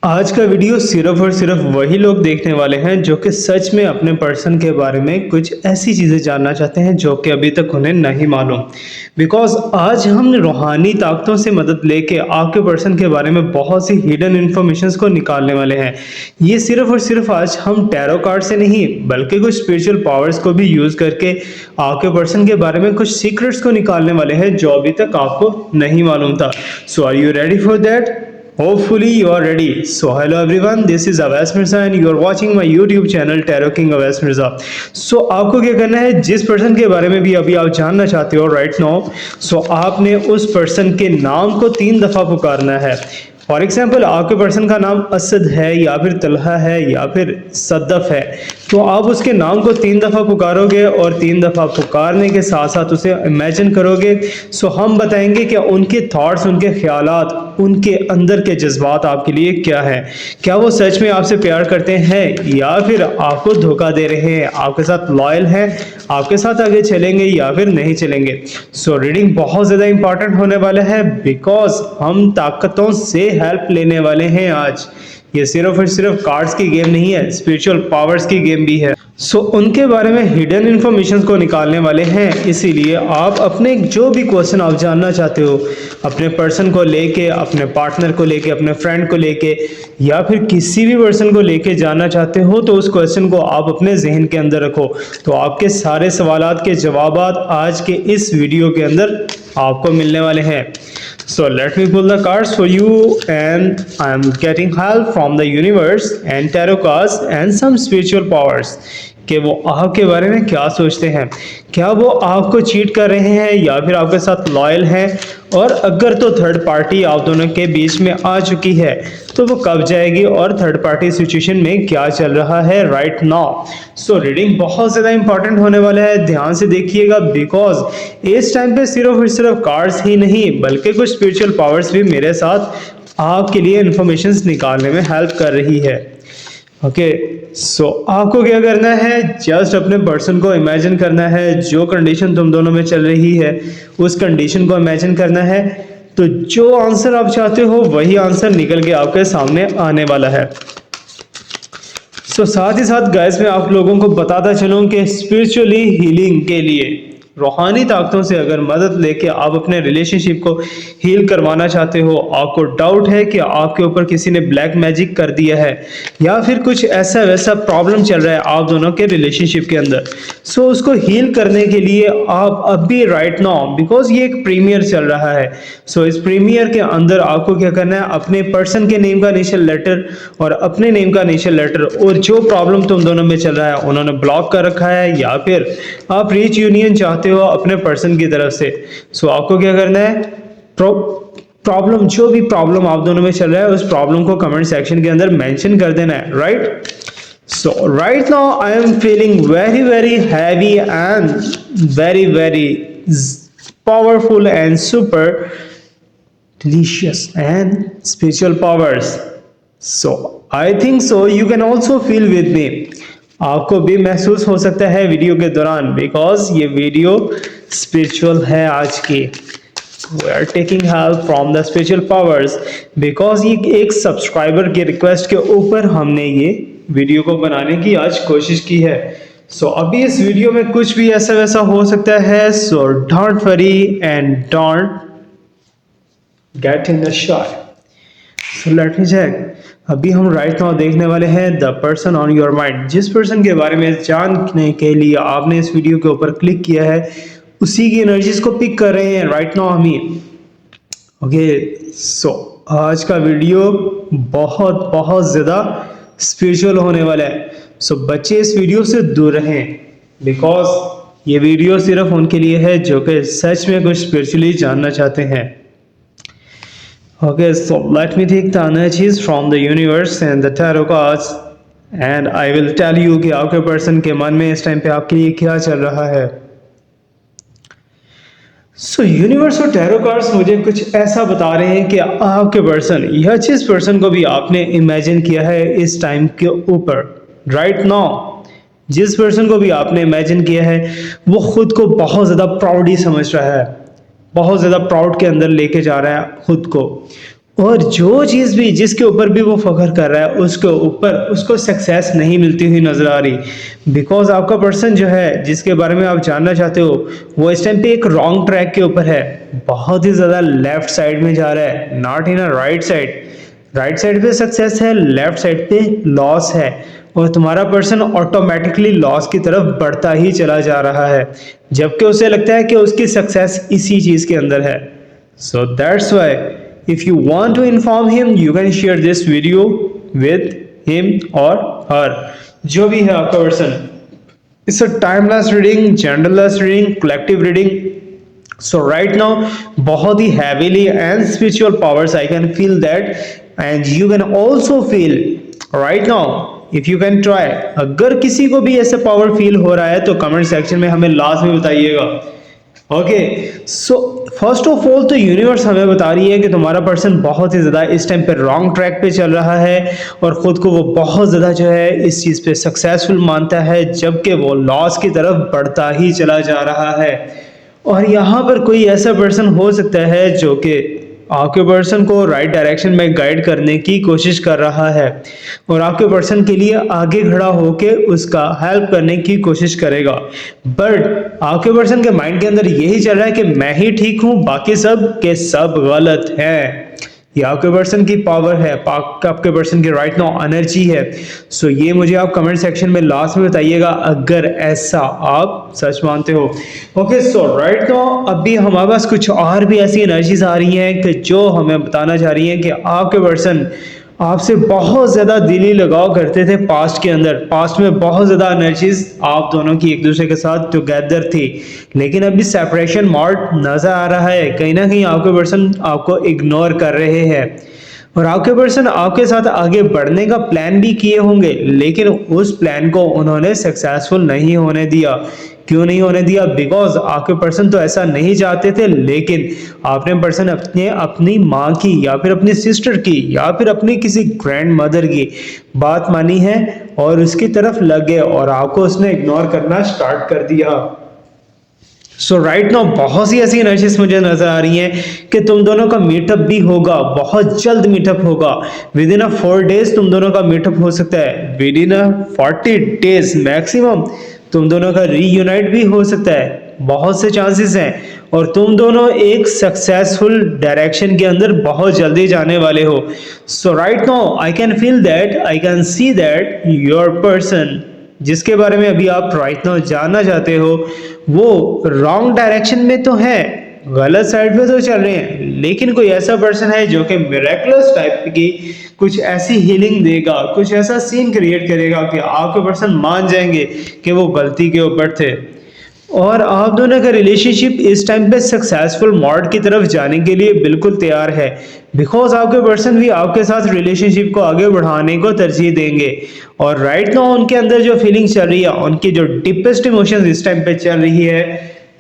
आज का वीडियो सिर्फ और सिर्फ वही लोग देखने वाले हैं जो कि सच में अपने पर्सन के बारे में कुछ ऐसी चीज़ें जानना चाहते हैं जो कि अभी तक उन्हें नहीं मालूम। बिकॉज आज हम रूहानी ताकतों से मदद लेके आपके पर्सन के बारे में बहुत सी हिडन इन्फॉर्मेशंस को निकालने वाले हैं। ये सिर्फ और सिर्फ आज हम टैरो कार्ड से नहीं बल्कि कुछ स्पिरिचुअल पावर्स को भी यूज़ करके आपके पर्सन के बारे में कुछ सीक्रेट्स को निकालने वाले हैं जो अभी तक आपको नहीं मालूम था। So are you ready for that? Hopefully you are ready. So hello everyone, this is Awais Mirza and you are watching my YouTube channel Tarot King Awais Mirza. So आपको क्या करना है, जिस पर्सन के बारे में भी अभी आप जानना चाहते हो राइट नाउ, सो आपने उस पर्सन के नाम को 3 दफ़ा पुकारना है। फॉर एग्जाम्पल आपके पर्सन का नाम असद है या फिर तलहा है या फिर सद्दफ है, तो आप उसके नाम को 3 दफ़ा पुकारोगे और 3 दफ़ा पुकारने के साथ साथ उसे इमेजिन करोगे। सो हम बताएंगे कि उनके थॉट्स, उनके ख्यालात, उनके अंदर के जज्बात आपके लिए क्या है। क्या वो सच में आपसे प्यार करते हैं या फिर आपको धोखा दे रहे हैं, आपके साथ लॉयल हैं, आपके साथ आगे चलेंगे या फिर नहीं चलेंगे। सो रीडिंग बहुत ज़्यादा इंपॉर्टेंट होने वाला है बिकॉज हम ताकतों से हेल्प लेने वाले हैं आज। ये सिर्फ और सिर्फ कार्ड्स की गेम नहीं है, स्पिरिचुअल पावर्स की गेम भी है। सो उनके बारे में हिडन इन्फॉर्मेशन को निकालने वाले हैं। इसीलिए आप अपने जो भी क्वेश्चन आप जानना चाहते हो अपने पर्सन को लेके, अपने पार्टनर को लेके, अपने फ्रेंड को लेके या फिर किसी भी पर्सन को लेके जानना चाहते हो, तो उस क्वेश्चन को आप अपने जहन के अंदर रखो। तो आपके सारे सवालात के जवाबात आज के इस वीडियो के अंदर आपको मिलने वाले हैं। So let me pull the cards for you and I am getting help from the universe and tarot cards and some spiritual powers कि वो आपके बारे में क्या सोचते हैं। क्या वो आपको चीट कर रहे हैं या फिर आपके साथ लॉयल हैं, और अगर तो थर्ड पार्टी आप दोनों के बीच में आ चुकी है तो वो कब जाएगी और थर्ड पार्टी सिचुएशन में क्या चल रहा है राइट नाउ। सो रीडिंग बहुत ज़्यादा इंपॉर्टेंट होने वाला है, ध्यान से देखिएगा बिकॉज इस टाइम पे सिर्फ और सिर्फ कार्ड्स ही नहीं बल्कि कुछ स्पिरिचुअल पावर्स भी मेरे साथ आपके लिए इंफॉर्मेशंस निकालने में हेल्प कर रही है। ओके, सो आपको क्या करना है, जस्ट अपने पर्सन को इमेजिन करना है। जो कंडीशन तुम दोनों में चल रही है उस कंडीशन को इमेजिन करना है, तो जो आंसर आप चाहते हो वही आंसर निकल के आपके सामने आने वाला है। सो साथ ही साथ गाइस मैं आप लोगों को बताता चलूं कि स्पिरिचुअली हीलिंग के लिए रूहानी ताकतों से अगर मदद लेके आप अपने रिलेशनशिप को हील करवाना चाहते हो, आपको डाउट है कि आपके ऊपर किसी ने ब्लैक मैजिक कर दिया है या फिर कुछ ऐसा वैसा प्रॉब्लम चल रहा है आप दोनों के रिलेशनशिप के अंदर, सो उसको हील करने के लिए आप अभी राइट नाउ, बिकॉज ये एक प्रीमियर चल रहा है, सो इस प्रीमियर के अंदर आपको क्या करना है, अपने पर्सन के नेम का इनिशियल लेटर और अपने नेम का इनिशियल लेटर और जो प्रॉब्लम तुम दोनों में चल रहा है उन्होंने ब्लॉक कर रखा है या फिर आप रीच यूनियन चाहते हो अपने पर्सन की तरफ से, सो आपको क्या करना है, प्रॉब्लम, जो भी प्रॉब्लम आप दोनों में चल रहा है उस प्रॉब्लम को कमेंट सेक्शन के अंदर मेंशन कर देना है right. So right now I am feeling very heavy and very powerful and super delicious and spiritual powers. So I think so you can also feel with me. आपको भी महसूस हो सकता है वीडियो के दौरान बिकॉज ये वीडियो स्पिरिचुअल है आज की। We are taking help from the spiritual powers because ये एक सब्सक्राइबर की रिक्वेस्ट के ऊपर हमने ये वीडियो को बनाने की आज कोशिश की है। सो अभी इस वीडियो में कुछ भी ऐसा वैसा हो सकता है, so don't worry and don't get in the shot. So let me check. अभी हम राइट नाउ देखने वाले हैं the person on your mind. जिस पर्सन के बारे में जानने के लिए आपने इस वीडियो के ऊपर क्लिक किया है उसी की एनर्जीज को पिक कर रहे हैं राइट नाउ हम। ओके, सो आज का वीडियो बहुत ज़्यादा स्पिरिचुअल होने वाला है। सो बच्चे इस वीडियो से दूर रहें बिकॉज ये वीडियो सिर्फ उनके लिए है जो कि सच में कुछ स्पिरिचुअली जानना चाहते हैं। Okay, so let me take the energies from the universe and the tarot cards and I will tell you कि आपके पर्सन के मन में इस टाइम पे आपके लिए क्या चल रहा है। सो यूनिवर्स और टैरो कार्ड्स मुझे कुछ ऐसा बता रहे हैं कि आपके पर्सन या जिस पर्सन को भी आपने इमेजिन किया है इस टाइम के ऊपर राइट नाउ, जिस पर्सन को भी आपने इमेजिन किया है वो खुद को बहुत ज़्यादा प्राउड ही समझ रहा है, बहुत ज़्यादा प्राउड के अंदर लेके जा रहा है खुद को। और जो चीज़ भी जिसके ऊपर भी वो फ़ख्र कर रहा है उसके ऊपर उसको सक्सेस नहीं मिलती हुई नज़र आ रही। बिकॉज़ आपका पर्सन जो है जिसके बारे में आप जानना चाहते हो वो इस टाइम पे एक रॉन्ग ट्रैक के ऊपर है, बहुत ही ज़्यादा लेफ़्ट साइड में जा रहा है, not in a right side. Right side पे सक्सेस है, लेफ़्ट साइड पे लॉस है और तुम्हारा पर्सन ऑटोमेटिकली लॉस की तरफ बढ़ता ही चला जा रहा है, जबकि उसे लगता है कि उसकी सक्सेस इसी चीज़ के अंदर है। So that's why if you want to inform him, you can share this video with him or her. जो भी है आपका person, it's a timeless reading, genderless reading, collective reading. So right now बहुत ही heavily and spiritual powers I can feel that, and you can also feel right now if you can try. अगर किसी को भी ऐसा power feel हो रहा है तो कमेंट सेक्शन में हमें लाजमी बताइएगा। Okay, so first of all तो यूनिवर्स हमें बता रही है कि तुम्हारा पर्सन बहुत ही ज़्यादा इस टाइम पे रॉन्ग ट्रैक पे चल रहा है और ख़ुद को वो बहुत ज़्यादा जो है इस चीज़ पे सक्सेसफुल मानता है, जबकि वो लॉस की तरफ बढ़ता ही चला जा रहा है। और यहाँ पर कोई ऐसा पर्सन हो सकता है जो कि आपके पर्सन को राइट डायरेक्शन में गाइड करने की कोशिश कर रहा है और आपके पर्सन के लिए आगे खड़ा होकर उसका हेल्प करने की कोशिश करेगा। बट आपके पर्सन के माइंड के अंदर यही चल रहा है कि मैं ही ठीक हूँ, बाकी सब के सब गलत हैं। ये आपके पर्सन की पावर है, आपके पर्सन की राइट नाउ एनर्जी है। सो ये मुझे आप कमेंट सेक्शन में लास्ट में बताइएगा अगर ऐसा आप सच मानते हो। ओके, सो राइट नाउ अभी हमारे पास कुछ और भी ऐसी एनर्जीज आ रही हैं कि जो हमें बताना चाह रही हैं कि आपके पर्सन आपसे बहुत ज़्यादा दिली लगाव करते थे पास्ट के अंदर। पास्ट में बहुत ज़्यादा एनर्जीज आप दोनों की एक दूसरे के साथ टुगेदर थी, लेकिन अभी सेपरेशन मोड नज़र आ रहा है। कहीं ना कहीं आपके पर्सन आपको इग्नोर कर रहे हैं और आपके पर्सन आपके साथ आगे बढ़ने का प्लान भी किए होंगे, लेकिन उस प्लान को उन्होंने सक्सेसफुल नहीं होने दिया। क्यों नहीं होने दिया? बिकॉज आपके पर्सन तो ऐसा नहीं चाहते थे, लेकिन आपने पर्सन अपनी माँ की या फिर अपनी सिस्टर की या फिर अपनी किसी ग्रैंड मदर की बात मानी है और उसकी तरफ लग गए और आपको उसने इग्नोर करना स्टार्ट कर दिया। सो राइट नाउ बहुत सी ऐसी एनर्जीज मुझे नजर आ रही हैं कि तुम दोनों का मीटअप भी होगा, बहुत जल्द मीटअप होगा। विद इन अ 4 डेज तुम दोनों का मीटअप हो सकता है, with in a 40 days maximum तुम दोनों का रीयूनाइट भी हो सकता है, बहुत से चांसेस हैं और तुम दोनों एक सक्सेसफुल डायरेक्शन के अंदर बहुत जल्दी जाने वाले हो। So right now I can feel that, I can see that your person जिसके बारे में अभी आप राइट नाउ जानना चाहते हो वो रॉन्ग डायरेक्शन में तो है, गलत साइड पे तो चल रहे हैं, लेकिन कोई ऐसा पर्सन है जो कि मिरेकुलस टाइप की कुछ ऐसी हीलिंग देगा, कुछ ऐसा सीन क्रिएट करेगा कि आपके पर्सन मान जाएंगे कि वो गलती के ऊपर थे और आप दोनों का रिलेशनशिप इस टाइम पे सक्सेसफुल मोड की तरफ जाने के लिए बिल्कुल तैयार है। बिकॉज आपके पर्सन भी आपके साथ रिलेशनशिप को आगे बढ़ाने को तरजीह देंगे और राइट नाउ उनके अंदर जो फीलिंग चल रही है, उनकी जो डीपेस्ट इमोशंस इस टाइम पे चल रही है,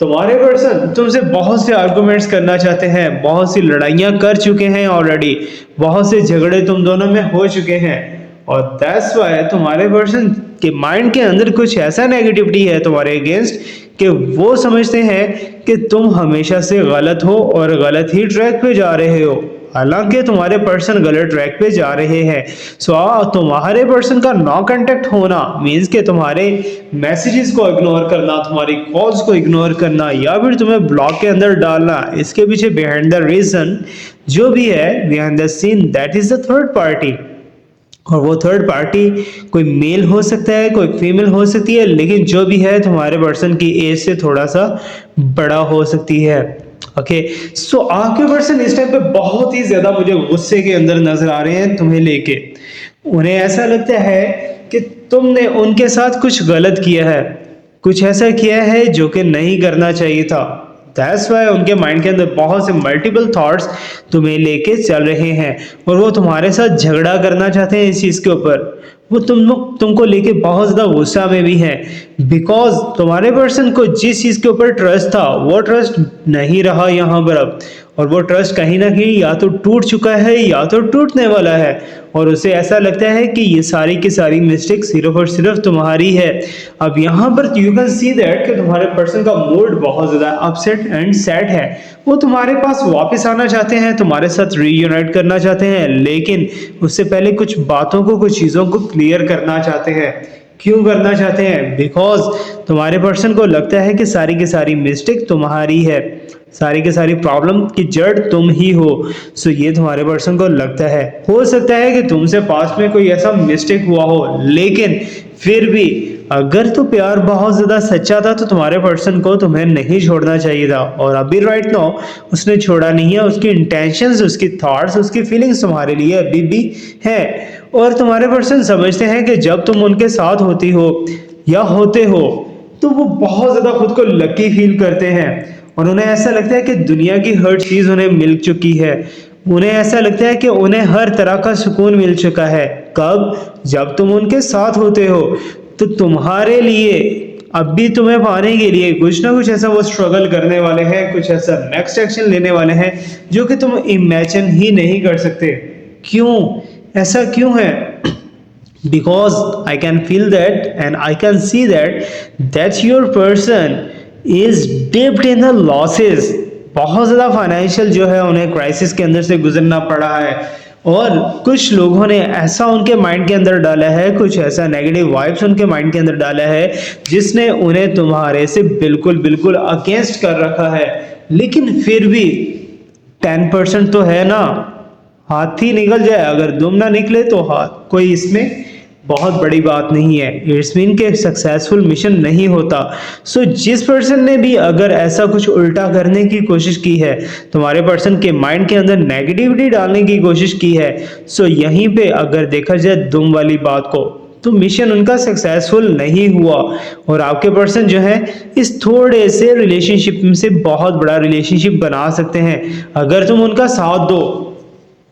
तुम्हारे पर्सन तुमसे बहुत से आर्गुमेंट्स करना चाहते हैं, बहुत सी लड़ाइयाँ कर चुके हैं ऑलरेडी, बहुत से झगड़े तुम दोनों में हो चुके हैं और दैट्स व्हाई तुम्हारे पर्सन के माइंड के अंदर कुछ ऐसा नेगेटिविटी है तुम्हारे अगेंस्ट कि वो समझते हैं कि तुम हमेशा से गलत हो और गलत ही ट्रैक पे जा रहे हो, हालांकि तुम्हारे पर्सन गलत ट्रैक पे जा रहे हैं। सो तुम्हारे पर्सन का नो कांटेक्ट होना मीन्स कि तुम्हारे मैसेजेस को इग्नोर करना, तुम्हारी कॉल्स को इग्नोर करना या फिर तुम्हें ब्लॉक के अंदर डालना, इसके पीछे बिहाइंड द रीजन जो भी है, behind the scene, that is the third party. और वो थर्ड पार्टी कोई मेल हो सकता है, कोई फीमेल हो सकती है, लेकिन जो भी है तुम्हारे पर्सन की एज से थोड़ा सा बड़ा हो सकती है। ओके, सो आपके पर्सन इस टाइम पे बहुत ही ज्यादा मुझे गुस्से के अंदर नजर आ रहे हैं तुम्हें लेके। उन्हें ऐसा लगता है कि तुमने उनके साथ कुछ गलत किया है, कुछ ऐसा किया है जो कि नहीं करना चाहिए था। दैट्स वाई उनके माइंड के अंदर बहुत से मल्टीपल थॉट्स तुम्हें लेके चल रहे हैं और वो तुम्हारे साथ झगड़ा करना चाहते हैं इस चीज़ के ऊपर। वो तुमको लेके बहुत ज़्यादा गुस्सा में भी है बिकॉज तुम्हारे पर्सन को जिस चीज़ के ऊपर ट्रस्ट था वो ट्रस्ट नहीं रहा यहाँ पर अब, और वो ट्रस्ट कहीं ना कहीं या तो टूट चुका है या तो टूटने वाला है, और उसे ऐसा लगता है कि ये सारी की सारी मिस्टेक सिर्फ और सिर्फ तुम्हारी है। अब यहाँ पर यू कैन सी दैट कि तुम्हारे पर्सन का मूड बहुत ज़्यादा अपसेट एंड सैड है। वो तुम्हारे पास वापस आना चाहते हैं, तुम्हारे साथ रीयूनाइट करना चाहते हैं, लेकिन उससे पहले कुछ बातों को, कुछ चीज़ों को क्लियर करना चाहते हैं। क्यों करना चाहते हैं? बिकॉज तुम्हारे पर्सन को लगता है कि सारी की सारी मिस्टेक तुम्हारी है, सारी की सारी प्रॉब्लम की जड़ तुम ही हो। सो ये तुम्हारे पर्सन को लगता है। हो सकता है कि तुमसे पास्ट में कोई ऐसा मिस्टेक हुआ हो, लेकिन फिर भी अगर तो प्यार बहुत ज्यादा सच्चा था तो तुम्हारे पर्सन को तुम्हें नहीं छोड़ना चाहिए था, और अभी राइट नाउ उसने छोड़ा नहीं है। उसकी इंटेंशंस, उसकी थॉट्स, उसकी फीलिंग्स तुम्हारे लिए अभी भी है, और तुम्हारे पर्सन समझते हैं कि जब तुम उनके साथ होती हो या होते हो तो वो बहुत ज्यादा खुद को लकी फील करते हैं, और उन्हें ऐसा लगता है कि दुनिया की हर चीज उन्हें मिल चुकी है। उन्हें ऐसा लगता है कि उन्हें हर तरह का सुकून मिल चुका है। कब? जब तुम उनके साथ होते हो। तो तुम्हारे लिए अब भी तुम्हें पाने के लिए कुछ ना कुछ ऐसा वो स्ट्रगल करने वाले हैं, कुछ ऐसा नेक्स्ट एक्शन लेने वाले हैं जो कि तुम इमेजिन ही नहीं कर सकते। क्यों? ऐसा क्यों है? Because I can feel that and I can see that your person is dipped in the losses। बहुत ज़्यादा फाइनेंशियल जो है उन्हें क्राइसिस के अंदर से गुजरना पड़ा है, और कुछ लोगों ने ऐसा उनके माइंड के अंदर डाला है, कुछ ऐसा नेगेटिव वाइब्स उनके माइंड के अंदर डाला है जिसने उन्हें तुम्हारे से बिल्कुल बिल्कुल अगेंस्ट कर रखा है। लेकिन फिर भी 10% तो है ना, हाथी निकल जाए, अगर दुम ना निकले तो हाथ, कोई इसमें बहुत बड़ी बात नहीं है। इट्स मीन के सक्सेसफुल मिशन नहीं होता। सो जिस पर्सन ने भी अगर ऐसा कुछ उल्टा करने की कोशिश की है, तुम्हारे पर्सन के माइंड के अंदर नेगेटिविटी डालने की कोशिश की है, सो यहीं पे अगर देखा जाए दुम वाली बात को, तो मिशन उनका सक्सेसफुल नहीं हुआ, और आपके पर्सन जो है इस थोड़े से रिलेशनशिप से बहुत बड़ा रिलेशनशिप बना सकते हैं अगर तुम उनका साथ दो।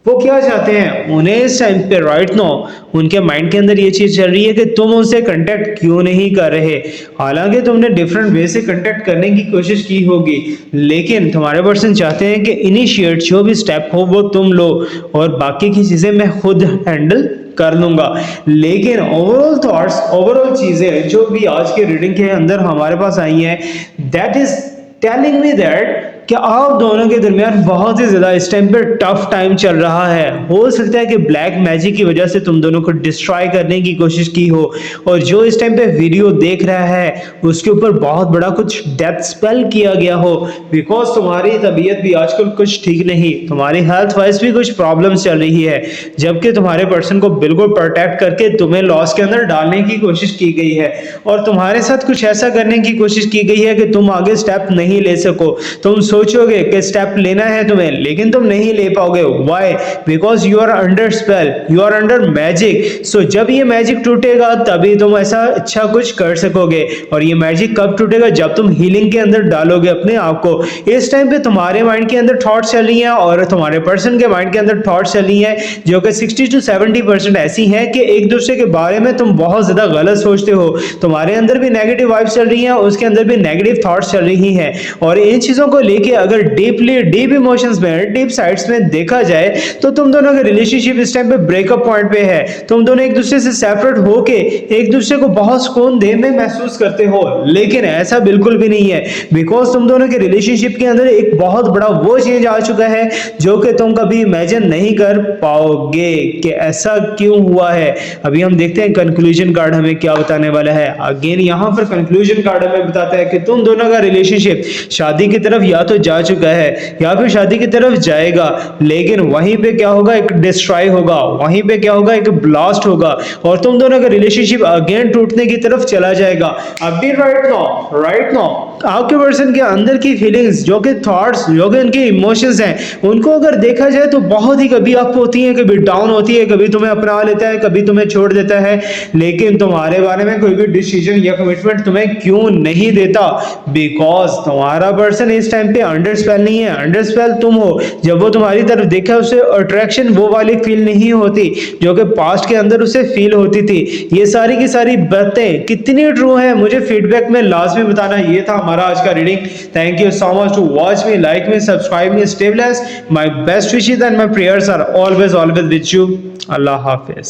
वो क्या चाहते हैं? उन्हें इस टाइम पे राइट नाउ उनके माइंड के अंदर ये चीज चल रही है कि तुम उनसे कांटेक्ट क्यों नहीं कर रहे। हालांकि तुमने डिफरेंट वे से कांटेक्ट करने की कोशिश की होगी, लेकिन तुम्हारे पर्सन चाहते हैं कि इनिशिएट जो भी स्टेप हो वो तुम लो, और बाकी की चीजें मैं खुद हैंडल कर लूंगा। लेकिन ओवरऑल थॉट्स, ओवरऑल चीजें जो भी आज के रीडिंग के अंदर हमारे पास आई हैं, that is telling me that कि आप दोनों के दरमियान बहुत ही ज्यादा इस टाइम पे टफ टाइम चल रहा है। हो सकता है कि ब्लैक मैजिक की वजह से तुम दोनों को डिस्ट्रॉय करने की कोशिश की हो, और जो इस टाइम पे वीडियो देख रहा है उसके ऊपर बहुत बड़ा कुछ डेथ स्पेल किया गया हो, बिकॉज तुम्हारी तबीयत भी आजकल कुछ ठीक नहीं, तुम्हारी हेल्थ वाइज भी कुछ प्रॉब्लम्स चल रही है, जबकि तुम्हारे पर्सन को बिल्कुल प्रोटेक्ट करके तुम्हें लॉस के अंदर डालने की कोशिश की गई है, और तुम्हारे साथ कुछ ऐसा करने की कोशिश की गई है कि तुम आगे स्टेप नहीं ले सको। तुम सोचोगे कि स्टेप लेना है तुम्हें, लेकिन तुम नहीं ले पाओगे। Why? Because you are under spell, you are under magic. So जब ये मैजिक टूटेगा तभी तुम ऐसा अच्छा कुछ कर सकोगे, और ये मैजिक कब टूटेगा? जब तुम हीलिंग के अंदर डालोगे अपने आप को। इस टाइम पे तुम्हारे माइंड के अंदर थॉट्स चल रही हैं और तुम्हारे पर्सन के माइंड के अंदर थॉट्स चल रही हैं जो कि 60 to 70% ऐसी हैं कि एक दूसरे के बारे में तुम बहुत ज्यादा गलत सोचते हो। तुम्हारे अंदर भी नेगेटिव वाइब्स चल रही हैं, उसके अंदर भी नेगेटिव थॉट्स चल रही हैं, और इन चीजों को लेके अगर डीप इमोशंस में, डीप साइड्स में देखा जाए तो तुम दोनों का रिलेशनशिप इस टाइम पे ब्रेकअप पॉइंट पे है। तुम दोनों एक दूसरे से सेपरेट होके एक दूसरे को बहुत सुकून दे में महसूस करते हो, लेकिन ऐसा बिल्कुल भी नहीं है, बिकॉज तुम दोनों के रिलेशनशिप के अंदर एक बहुत बड़ा वो चेंज आ चुका है जो कि तुम कभी इमेजिन नहीं कर पाओगे कि ऐसा क्यों हुआ है। अभी हम देखते हैं कंक्लूजन कार्ड हमें क्या बताने वाला है। अगेन यहाँ पर कंक्लूजन कार्ड हमें बताता है कि तुम दोनों का रिलेशनशिप शादी की तरफ या तो जा चुका है या फिर शादी की तरफ जाएगा, लेकिन वहीं पे क्या होगा? एक डिस्ट्रॉय होगा, वहीं पे क्या होगा? एक ब्लास्ट होगा, और तुम दोनों का रिलेशनशिप अगेन टूटने की तरफ चला जाएगा। अभी राइट नाउ आपके पर्सन के अंदर की फीलिंग्स, जो कि थॉट्स, जो कि उनके इमोशंस हैं, उनको अगर देखा जाए तो बहुत ही कभी अप होती है, कभी डाउन होती है, कभी तुम्हें अपना लेता है, कभी तुम्हें छोड़ देता है, लेकिन तुम्हारे बारे में कोई भी डिसीजन या कमिटमेंट तुम्हें क्यों नहीं देता? बिकॉज तुम्हारा पर्सन इस टाइम पे अंडर स्पेल नहीं है। अंडर स्पेल तुम हो। जब वो तुम्हारी तरफ देखा उसे अट्रैक्शन वो वाली फील नहीं होती जो कि पास्ट के अंदर उसे फील होती थी। ये सारी की सारी बातें कितनी ट्रू है मुझे फीडबैक में लाजमी बताना। ये था हमारा आज का reading. Thank you so much to watch me, like me, subscribe me, stay blessed. My best wishes and my prayers are always with you. Allah Hafiz.